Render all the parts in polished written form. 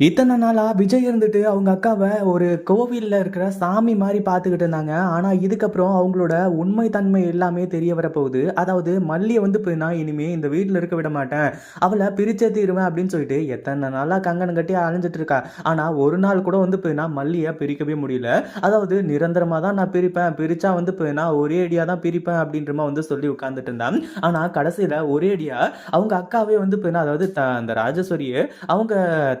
இத்தனை நாளா விஜய் இருந்துட்டு அவங்க அக்காவை ஒரு கோவில்ல இருக்கிற சாமி மாதிரி பார்த்துக்கிட்டு இருந்தாங்க. ஆனா இதுக்கப்புறம் அவங்களோட உண்மை தன்மை எல்லாமே தெரிய வரப்போகுது. அதாவது மல்லியை வந்து போயினா இனிமே இந்த வீட்டில் இருக்க விட மாட்டேன், அவளை பிரிச்சே தீருவேன் அப்படின்னு சொல்லிட்டு எத்தனை நாளா கங்கணம் கட்டி அலைஞ்சிட்டு இருக்கா. ஆனா ஒரு நாள் கூட வந்து போயினா மல்லியை பிரிக்கவே முடியல. அதாவது நிரந்தரமா தான் நான் பிரிப்பேன், பிரிச்சா வந்து போயினா ஒரே அடியா தான் பிரிப்பேன் அப்படின்றமா வந்து சொல்லி உட்கார்ந்துட்டு இருந்தான். ஆனா கடைசியில ஒரே அடியா அவங்க அக்காவே வந்து போயினா, அதாவது அந்த ராஜேஸ்வரியே அவங்க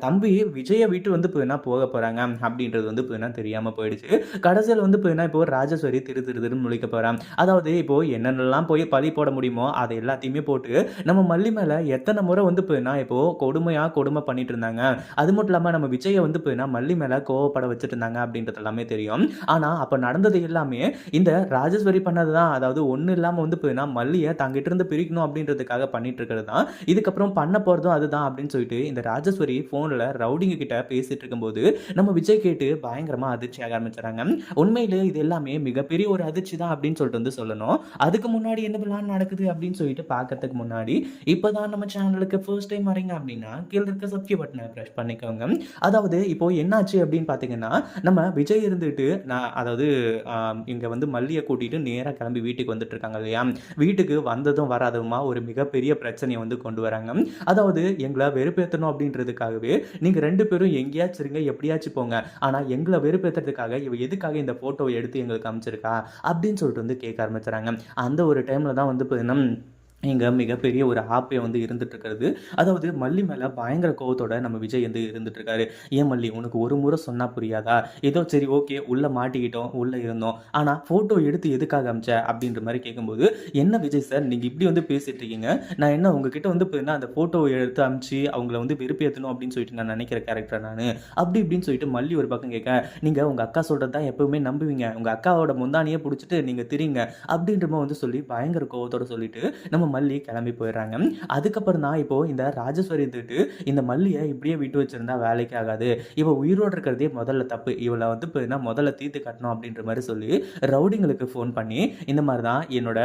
தம்பி விஜய விட்டு வந்து போயினா போக போறாங்க அப்படின்றது வந்து போயினா தெரியாம போயிடுச்சு. கடைசியில் வந்து போயினா இப்போ ராஜேஸ்வரி திரு திரு திருன்னு முழிக்க போறான். அதாவது இப்போ என்னென்னலாம் போய் பழி போட முடியுமோ அதை எல்லாத்தையுமே போட்டு நம்ம மல்லி மேல எத்தனை முறை வந்து போயினா இப்போ கொடுமை பண்ணிட்டு இருந்தாங்க. அது மட்டும் இல்லாம நம்ம விஜய வந்து போயினா மல்லி மேல கோவப்பட வச்சுட்டு இருந்தாங்க அப்படின்றது எல்லாமே தெரியும். ஆனா அப்ப நடந்தது எல்லாமே இந்த ராஜேஸ்வரி பண்ணதுதான். அதாவது ஒண்ணு இல்லாம வந்து போயினா மல்லிய தங்கிட்ட இருந்து பிரிக்கணும் அப்படின்றதுக்காக பண்ணிட்டு இருக்கிறது தான். இதுக்கப்புறம் பண்ண போறதும் அதுதான் அப்படின்னு சொல்லிட்டு இந்த ராஜேஸ்வரி போன்ல ரவுடிங்க கிட்ட பேசிட்டு இருக்கும்போது நம்ம விஜய் கேட்டு பயங்கரமா அதிர்ச்சியாக ஆரம்பிச்சாங்க. உண்மையிலே இது எல்லாமே மிகப்பெரிய ஒரு அதிர்ச்சி தான் அப்படின்னு சொல்லிட்டு வந்து சொல்லணும். அதுக்கு முன்னாடி என்ன பிளான் நடக்குது அப்படின்னு சொல்லிட்டு பார்க்கறதுக்கு முன்னாடி இப்பதான் நம்ம சேனலுக்கு ஃபர்ஸ்ட் டைம் வரீங்க அப்படின்னா கீழே இருக்க சப்ஸ்கிரைப் பட்டனை பிரஸ் பண்ணிக்கோங்க. அதாவது இப்போ என்னாச்சு அப்படின்னு பாத்தீங்கன்னா, நம்ம விஜய் இருந்துட்டு நான் அதாவது இங்க வந்து மல்லியை கூட்டிட்டு நேரா கிளம்பி வீட்டுக்கு வந்துட்டு இருக்காங்க இல்லையா. வீட்டுக்கு வந்ததும் வராததுமா ஒரு மிகப்பெரிய பிரச்சனையை வந்து கொண்டு வராங்க. அதாவது எங்களை வெறுப்பேற்றணும் அப்படின்றதுக்காகவே நீங்க 2 பேரும் எங்கேயாச்சும் இருங்க, எப்படியாச்சும் போங்க. ஆனா எங்கள வெறுப்பேத்துறதுக்காக இவ எதுக்காக இந்த ஃபோட்டோவ எடுத்து எங்களுக்கு அனுப்பிச்சிருக்கா? அப்படின்னு சொல்லிட்டு வந்து கேட்க ஆரம்பிச்சுறாங்க. அந்த ஒரு டைம்ல தான் வந்து பார்த்தீங்கன்னா இங்க மிகப்பெரிய ஒரு ஆப்பே வந்து இருந்துட்டு இருக்கிறது. அதாவது மல்லி மேல பயங்கர கோவத்தோட நம்ம விஜய் வந்து இருந்துட்டு இருக்காரு. "ஏன் மல்லி உனக்கு ஒரு முறை சொன்னா புரியாதா? ஏதோ சரி ஓகே உள்ள மாட்டிக்கிட்டோம், உள்ள இருந்தோம். ஆனா ஃபோட்டோ எடுத்து எதுக்காக அனுப்பிச்ச?" அப்படின்ற மாரி கேட்கும்போது, "என்ன விஜய் சார் நீங்க இப்படி வந்து பேசிட்டு இருக்கீங்க? நான் என்ன உங்ககிட்ட வந்து இப்ப அந்த ஃபோட்டோவ எடுத்து அனுப்பிச்சு அவங்கள வந்து வெறுப்பேத்தணும் அப்படின்னு சொல்லிட்டு நான் நினைக்கிற கேரக்டரா நானு?" அப்படி இப்படின்னு சொல்லிட்டு மல்லி ஒரு பக்கம் கேட்க, "நீங்க உங்க அக்கா சொல்றது தான் எப்பவுமே நம்புவீங்க. உங்க அக்காவோட முந்தானைய புடிச்சுட்டு நீங்க திரியுங்க." அப்படின்ற மாரி வந்து சொல்லி பயங்கர கோவத்தோட சொல்லிட்டு நம்ம மல்லி கிளம்பி போயிடுறாங்க. அதுக்கப்புறம் தான் இப்போ இந்த ராஜேஸ்வரி இருந்துட்டு இந்த மல்லியை இப்படியே விட்டு வச்சிருந்தா வேலைக்கு ஆகாது, இவ உயிரோடு இருக்கிறதே முதல்ல தப்பு, இவளை வந்து இப்போ முதல்ல தீர்த்து கட்டணும் அப்படின்ற மாதிரி சொல்லி ரவுடிங்களுக்கு ஃபோன் பண்ணி இந்த மாதிரி தான் என்னோட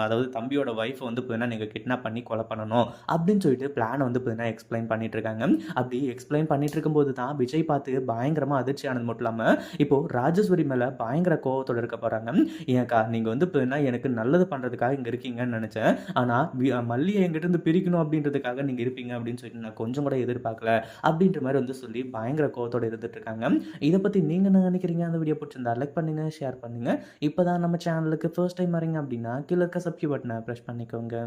அதாவது தம்பியோட ஒய்ஃபை வந்து இப்போ நீங்கள் கிட்னாப் பண்ணி கொலை பண்ணணும் அப்படின்னு சொல்லிட்டு பிளானை வந்து இப்போ எக்ஸ்பிளைன் பண்ணிட்டு இருக்காங்க. அப்படி எக்ஸ்பிளைன் பண்ணிட்டு இருக்கும்போது தான் விஜய் பார்த்து பயங்கரமா அதிர்ச்சி ஆனது மட்டும் இல்லாமல் இப்போ ராஜேஸ்வரி மேலே பயங்கர கோவத்தோடு இருக்க போகிறாங்க. ஏன்க்கா நீங்கள் வந்து இப்போ எனக்கு நல்லது பண்ணுறதுக்காக இங்கே இருக்கீங்கன்னு நினச்சேன், ஆனால் மல்லியை எங்கிட்ட பிரிக்கணும் அப்படின்றதுக்காக நீங்கள் இருப்பீங்க அப்படின்னு சொல்லிட்டு நான் கொஞ்சம் கூட எதிர்பார்க்கல அப்படின்ற மாதிரி வந்து சொல்லி பயங்கர கோவத்தோடு இருந்துட்டு இருக்காங்க. இதை பற்றி நீங்கள் என்ன நினைக்கிறீங்க? அந்த வீடியோ பிடிச்சிருந்தா லைக் பண்ணுங்கள், ஷேர் பண்ணுங்கள். இப்போ தான் நம்ம சேனலுக்கு ஃபர்ஸ்ட் டைம் வரீங்க அப்படின்னா கீழே இருக்க சப்ஸ்கிரைப் பட்டனை ப்ரெஸ் பண்ணிக்கோங்க.